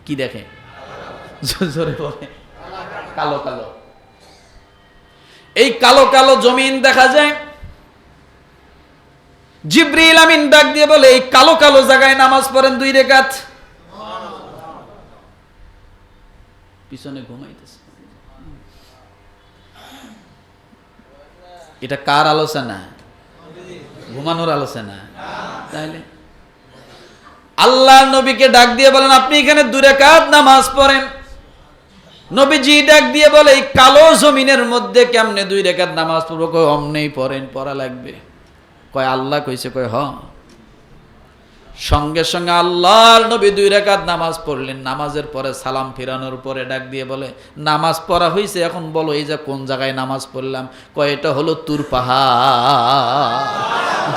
কি দেখে? জোরে বলে, কালো কালো। এই কালো কালো জমিন দেখা যায়। জিবরিল আমিন ডাক দিয়ে বলে, এই কালো কালো জায়গায় নামাজ পড়েন 2 রাকাত। পিছনে ঘুমাইতেছে। এটা কার আলোচনা? ঘুমানোর আলোচনা। তাইলে আল্লাহ নবীকে ডাক দিয়ে বলেন, আপনি এখানে 2 রাকাত নামাজ পড়েন। নবীজি ডাক দিয়ে বলে, এই কালো জমিনের মধ্যে কেমনে 2 রাকাত নামাজ পড়বো? কয় অমনেই পড়েন, পড়া লাগবে। কয় আল্লাহ কইছে? কয় হ। সঙ্গে সঙ্গে আল্লাহর নবী 2 রাকাত নামাজ পড়লেন। নামাজের পরে সালাম ফিরানোর পরে ডাক দিয়ে বলে, নামাজ পড়া হয়েছে, এখন বলো এই যে কোন জায়গায় নামাজ পড়লাম? কয় এটা হলো তুর পাহাড়।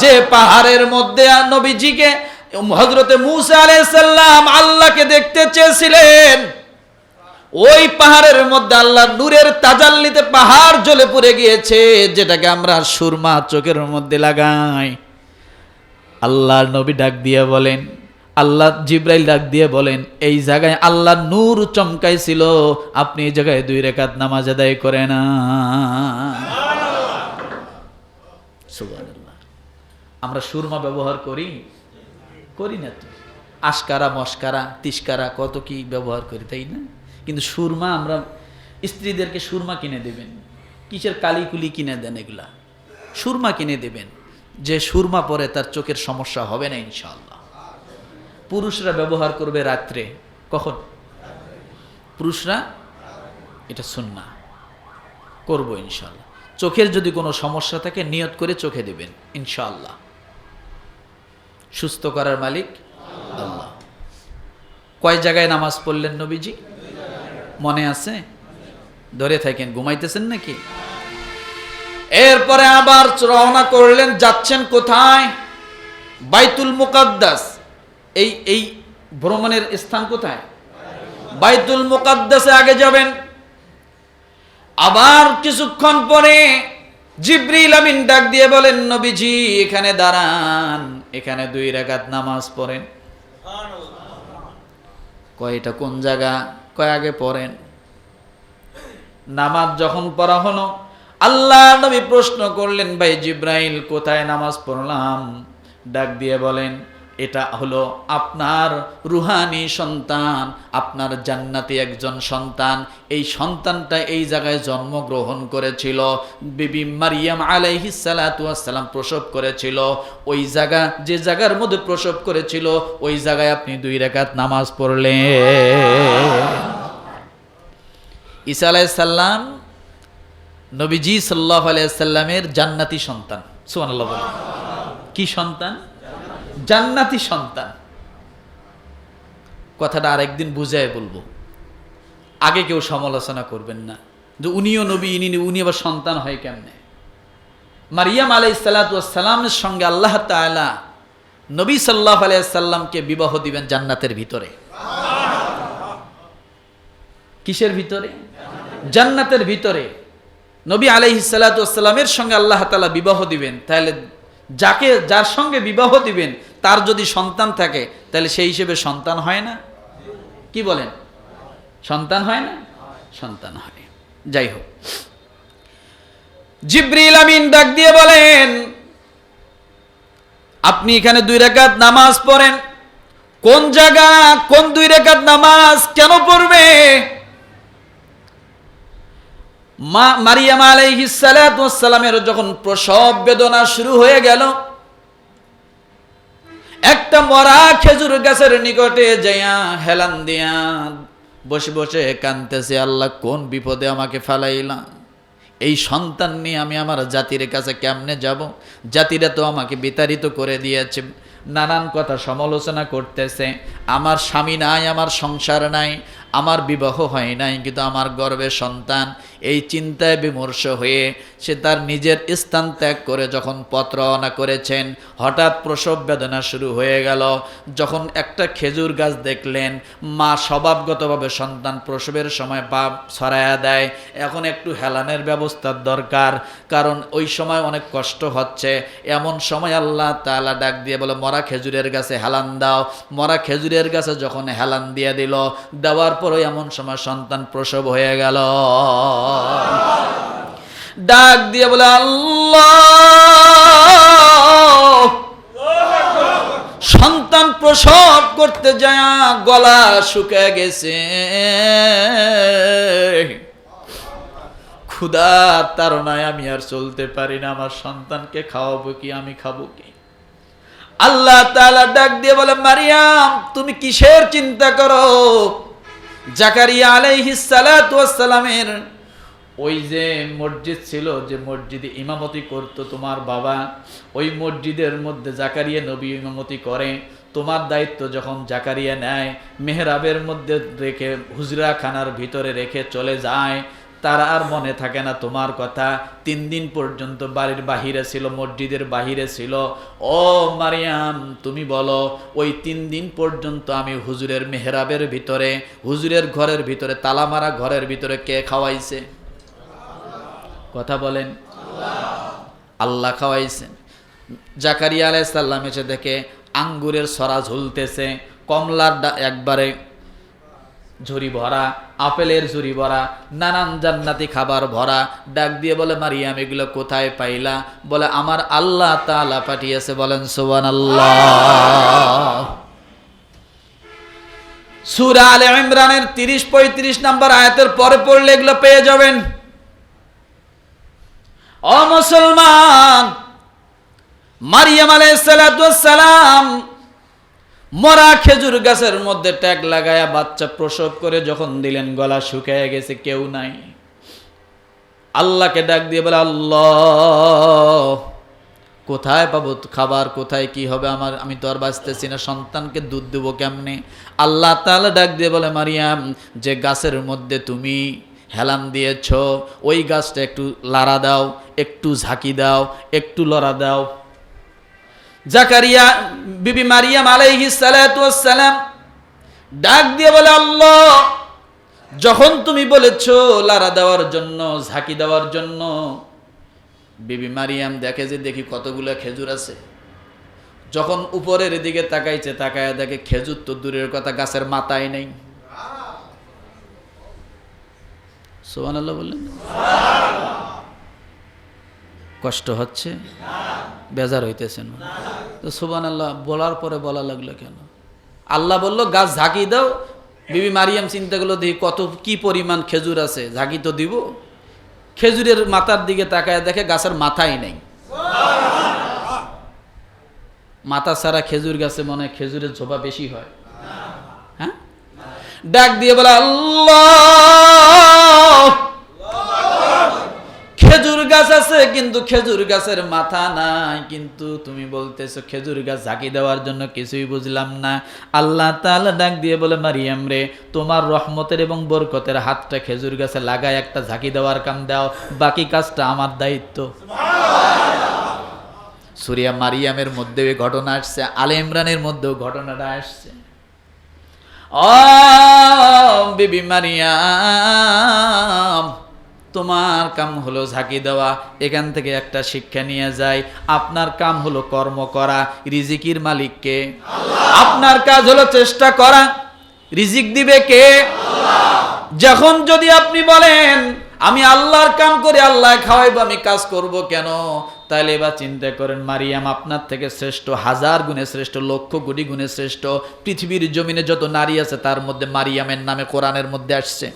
যে পাহাড়ের মধ্যে নবীজিকে হযরতে মূসা আলাইহিস সালাম আল্লাহকে দেখতে চেয়েছিলেন, ওই পাহাড়ের মধ্যে আল্লাহর নূরের তাজাল্লিতে পাহাড় জ্বলে পড়ে গিয়েছে, যেটাকে আমরা সুরমা চোখের মধ্যে লাগাই। আল্লাহর নবী ডাক দিয়ে বলেন, আল্লাহ জিবরাইল ডাক দিয়ে বলেন, এই জায়গায় আল্লাহর নূর চমকাইছিল, আপনি এই জায়গায় 2 রাকাত নামাজ আদায় করেন না। সুবহানাল্লাহ। আমরা সুরমা ব্যবহার করি না তো? আশকারা, মস্কারা, তিসকারা কত কি ব্যবহার করি, তাই না? কিন্তু সুরমা, আমরা স্ত্রীদেরকে সুরমা কিনে দেবেন, কিসের কালিকুলি কিনে দেন, এগুলা সুরমা কিনে দেবেন, যে সুরমা পরে তার চোখের সমস্যা হবে না ইনশাআল্লাহ। পুরুষরা ব্যবহার করবে রাত্রে। কখন? পুরুষরা, এটা সুন্নাহ, করবো ইনশাআল্লাহ। চোখের যদি কোনো সমস্যা থাকে নিয়ত করে চোখে দেবেন ইনশাআল্লাহ। সুস্থ করার মালিক আল্লাহ। কয় জায়গায় নামাজ পড়লেন নবীজি? মনে আছে? ধরে থাকেন, ঘুমাইতেছেন নাকি? এরপরে আবার রওনা করলেন। যাচ্ছেন কোথায়? বাইতুল মুকাদ্দাস। এই ভ্রমণের স্থান কোথায়? বাইতুল মুকাদ্দাসে আগে যাবেন। আবার কিছুক্ষণ পরে জিবরিল আমিন ডাক দিয়ে বলেন, নবীজি এখানে দাঁড়ান, এখানে 2 রাকাত নামাজ পড়েন। কয় এটা কোন জায়গা? কয় আগে পড়েন। নামাজ যখন পড়া হলো, আল্লাহ নবী প্রশ্ন করলেন, ভাই জিবরাইল কোথায় নামাজ পড়লাম? ডাক দিয়ে বলেন, এটা হলো আপনার রুহানি সন্তান, আপনার জান্নাতি একজন সন্তান। এই সন্তানটা এই জায়গায় জন্মগ্রহণ করেছিল, বিবি মারিয়াম আলাইহিস সালাতু ওয়াস সালাম প্রসব করেছিল। ওই জায়গা, যে জায়গার মধ্যে প্রসব করেছিল, ওই জায়গায় আপনি 2 রাকাত নামাজ পড়লেন। ঈসা আলাইহিস সালাম নবীজি সাল্লাল্লাহু আলাইহি সাল্লামের জান্নাতি সন্তান। সুবহানাল্লাহ বলেন। কি সন্তান? জান্নাতি সন্তান। কথাটা আরেকদিন বুঝায় বলবো, আগে কেউ সমালোচনা করবেন না যে উনিও নবী, উনি আবার সন্তান হয় কেমনে। মারিয়াম আলাইহিস সালাতু ওয়াস সালামের সঙ্গে আল্লাহ তাআলা নবী সাল্লাল্লাহু আলাইহি সাল্লামকে বিবাহ দিবেন জান্নাতের ভিতরে। কিসের ভিতরে? জান্নাতের ভিতরে। নবী আলাইহিস সালাতু ওয়াস সালামের সঙ্গে আল্লাহ তাআলা বিবাহ দিবেন। তাহলে যার সঙ্গে বিবাহ দিবেন তার যদি সন্তান থাকে, তাহলে সেই হিসেবে সন্তান হয় না? কি বলেন? সন্তান হয় না? সন্তান হয়। যাই হোক, জিবরিল আমিন ডাক দিয়ে বলেন, আপনি এখানে 2 রাকাত নামাজ পড়েন। কোন জায়গা, কোন 2 রাকাত নামাজ কেন পড়বে? মারিয়াম আলাইহিস সালাতু ওয়াস সালামের যখন প্রসব বেদনা শুরু হয়ে গেল, একটা মরা খেজুর গাছের নিকটে যাইয়া হেলান দিয়া বসে বসে কাঁদতেছে, আল্লাহ কোন বিপদে আমাকে ফেলাইলা? এই সন্তান নিয়ে আমি আমার জাতির কাছে কেমনে যাব? জাতিরা তো আমাকে বিতাড়িত করে দিয়েছে। নানান কথা সমালোচনা করতেছে, আমার স্বামী নাই, আমার সংসার নাই, আমার বিবাহ হয় নাই কিন্তু আমার গর্ভে সন্তান। এই চিন্তায় বিমর্ষ হয়ে সে তার নিজের স্থান ত্যাগ করে যখন পথ রওনা করেছেন, হঠাৎ প্রসব বেদনা শুরু হয়ে গেল। যখন একটা খেজুর গাছ দেখলেন, মা স্বভাবগতভাবে সন্তান প্রসবের সময় পা ছড়ায়া দেয়। এখন একটু হেলানের ব্যবস্থার দরকার, কারণ ওই সময় অনেক কষ্ট হচ্ছে। এমন সময় আল্লাহ তাআলা ডাক দিয়ে বলে, মরা খেজুরের গাছে হেলান দাও। মরা খেজুরের গাছে যখন হেলান দিয়ে দিল, দেওয়ার পরও এমন সময় সন্তান প্রসব হয়ে গেল। ডাক দিয়ে বলে, আল্লাহ, সন্তান প্রসব করতে যায় গলা শুকিয়ে গেছে, ক্ষুধার তাড়নায় আমি আর চলতে পারি না, আমার সন্তানকে খাওয়াবো কি, আমি খাবো কি? আল্লাহ তাআলা ডাক দিয়ে বলে, মারিয়াম, তুমি কিসের চিন্তা করো? জাকারিয়া আলাইহিস সালাতু ওয়াস সালামের ওই যে মসজিদ ছিল, যে মসজিদে ইমামতি করত তোমার বাবা, ওই মসজিদের মধ্যে জাকারিয়া নবী ইমামতি করে। তোমার দায়িত্ব যখন জাকারিয়া নেয়, মেহরাবের মধ্যে রেখে হুজরা খানার ভিতরে রেখে চলে যায়, তার আর মনে থাকে না তোমার কথা। 3 দিন পর্যন্ত বাড়ির বাহিরে ছিল, মসজিদের বাহিরে ছিল। ও মারিয়াম, তুমি বলো, ওই 3 দিন পর্যন্ত আমি হুজুরের মেহরাবের ভিতরে, হুজুরের ঘরের ভিতরে, তালামারা ঘরের ভিতরে কে খাওয়াইছে? কথা বলেন। আল্লাহ খাওয়াইছেন। জাকারিয়া আলাইহিস সালাম এসে দেখে আঙ্গুরের ছড়া ঝুলতেছে, কমলার একবারে ঝুরি ভরা, আপেলের ঝুরি ভরা, নানান জান্নাতি খাবার ভরা। ডাক দিয়ে বলে, মারিয়াম, এগুলো কোথায় পাইলা? বলে, আমার আল্লাহ তাআলা পাঠিয়েছে। বলেন সুবহানাল্লাহ। সূরা আলে ইমরানের 30-35 নম্বর আয়াতের পরে পড়লে এগুলো পেয়ে যাবেন। ও মুসলমান, মারিয়াম আলাইহিস সালাতু ওয়াস সালাম মরা খেজুর গাছের মধ্যে ট্যাগ লাগায়া বাচ্চা প্রসব করে যখন দিলেন, গলা শুকিয়ে গেছে, কেউ নাই। আল্লাহকে ডাক দিয়ে বলে, আল্লাহ, কোথায় পাবো খাবার, কোথায় কি হবে আমার? আমি তো আর বাঁচতেছি না, সন্তানকে দুধ দেবো কেমনে? আল্লাহ তাআলা ডাক দিয়ে বলে, মারিয়াম, যে গাছের মধ্যে তুমি হেলান দিয়েছ, ওই গাছটা একটু লাড়া দাও, একটু ঝাঁকি দাও, একটু লড়া দাও। জাকারিয়া বিবি মারিয়াম আলাইহিস সালাতু ওয়াস সালাম ডাক দিয়ে বলে, আল্লাহ, যখন তুমি বলেছো লাড়া দেওয়ার জন্য, ঝাঁকি দেওয়ার জন্য, বিবি মারিয়াম দেখে যে দেখি কতগুলো খেজুর আছে। যখন উপরের দিকে তাকাইছে, তাকায় দেখে খেজুর তো দূরের কথা, গাছের মাথায় নেই। সুবহানাল্লাহ বললেন। কষ্ট হচ্ছে, বেজার হইতেছেন তো? সুবহানাল্লাহ বলার পরে বলা লাগলো কেন? আল্লাহ বলল, গাছ ঝাঁকি দাও। বিবি মারিয়াম চিন্তা করলো, দেখি কত কি পরিমাণ খেজুর আছে, ঝাঁকি তো দিব। খেজুরের মাথার দিকে তাকায় দেখে গাছের মাথাই নেই। মাথা ছাড়া খেজুর গাছে মনে হয় খেজুরের ঝোপা বেশি হয়। হ্যাঁ, ডাক দিয়ে বলে, আল্লাহ, খেজুর গাছ আছে কিন্তু খেজুর গাছের মাথা নাই, কিন্তু তুমি বলতেছো খেজুর গাছ ঝাঁকি দেওয়ার জন্য, কিছুই বুঝলাম না। আল্লাহ তাআলা ডাক দিয়ে বলে, মারিয়াম রে, তোমার রহমতের এবং বরকতের হাতটা খেজুর গাছে লাগায় একটা ঝাঁকি দেওয়ার কাম দাও, বাকি কাজটা আমার দায়িত্ব। সূরা মারিয়ামের মধ্যে এই ঘটনা আসছে, আলে ইমরানের মধ্যেও ঘটনাটা আসছে। ও বিবি মারিয়াম, তোমার কাম হলো ঝাঁকি দেওয়া। এখান থেকে একটা শিক্ষা নিয়ে যায়, আপনার কাম হলো কর্ম করা। রিজিকের মালিক কে? আপনার কাজ হলো চেষ্টা করা। রিজিক দিবে কে? যখন যদি আপনি বলেন আমি আল্লাহর কাম করে আল্লাহ খাওয়াইবো, আমি কাজ করব কেন? তাহলে এবার চিন্তা করেন, মারিয়াম আপনার থেকে শ্রেষ্ঠ, 1000 গুণে শ্রেষ্ঠ, লক্ষ কোটি গুণে শ্রেষ্ঠ। পৃথিবীর জমিনে যত নারী আছে তার মধ্যে মারিয়ামের নামে কোরআনের মধ্যে আসছে।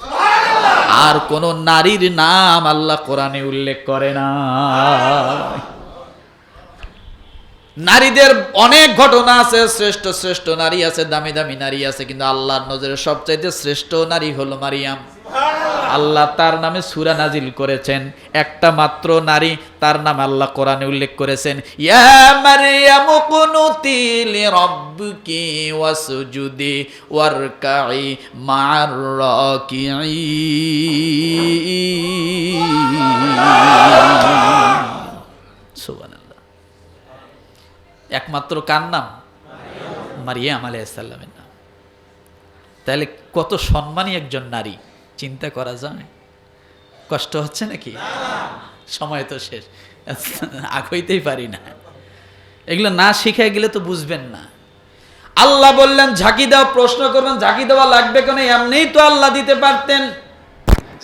আর কোন নারীর নাম আল্লাহ কোরআনে উল্লেখ করে না। নারীদের অনেক ঘটনা আছে, শ্রেষ্ঠ শ্রেষ্ঠ নারী আছে, দামি দামি নারী আছে, কিন্তু আল্লাহর নজরে সবচাইতে শ্রেষ্ঠ নারী হলো মারিয়াম। আল্লাহ তার নামে সূরা নাজিল করেছেন। একটা মাত্র নারী, তার নাম আল্লাহ কোরআনে উল্লেখ করেছেন, ইয়া মারইয়ামু কুনুতি লিরাব্বিকি ওয়াসজুদি ওয়ারকাই মা'আর রাকিঈন। সুবহানাল্লাহ। একমাত্র কার নাম? মারিয়াম আলাইহিস সালামের নাম। তাহলে কত সম্মানী একজন নারী, চিন্তা করা যায়? কষ্ট হচ্ছে নাকি? সময় তো শেষ, আগাইতেই পারি না। এগুলো না শিখে গেলে তো বুঝবেন না। আল্লাহ বললেন ঝাঁকি দাও, প্রশ্ন করবেন ঝাঁকি দেওয়া লাগবে কেন? এমনিই তো আল্লাহ দিতে পারতেন।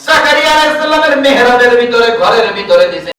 জাকারিয়া আলাইহিস সালামের মেহরাবের ভিতরে, ঘরের ভিতরে দিয়েছে।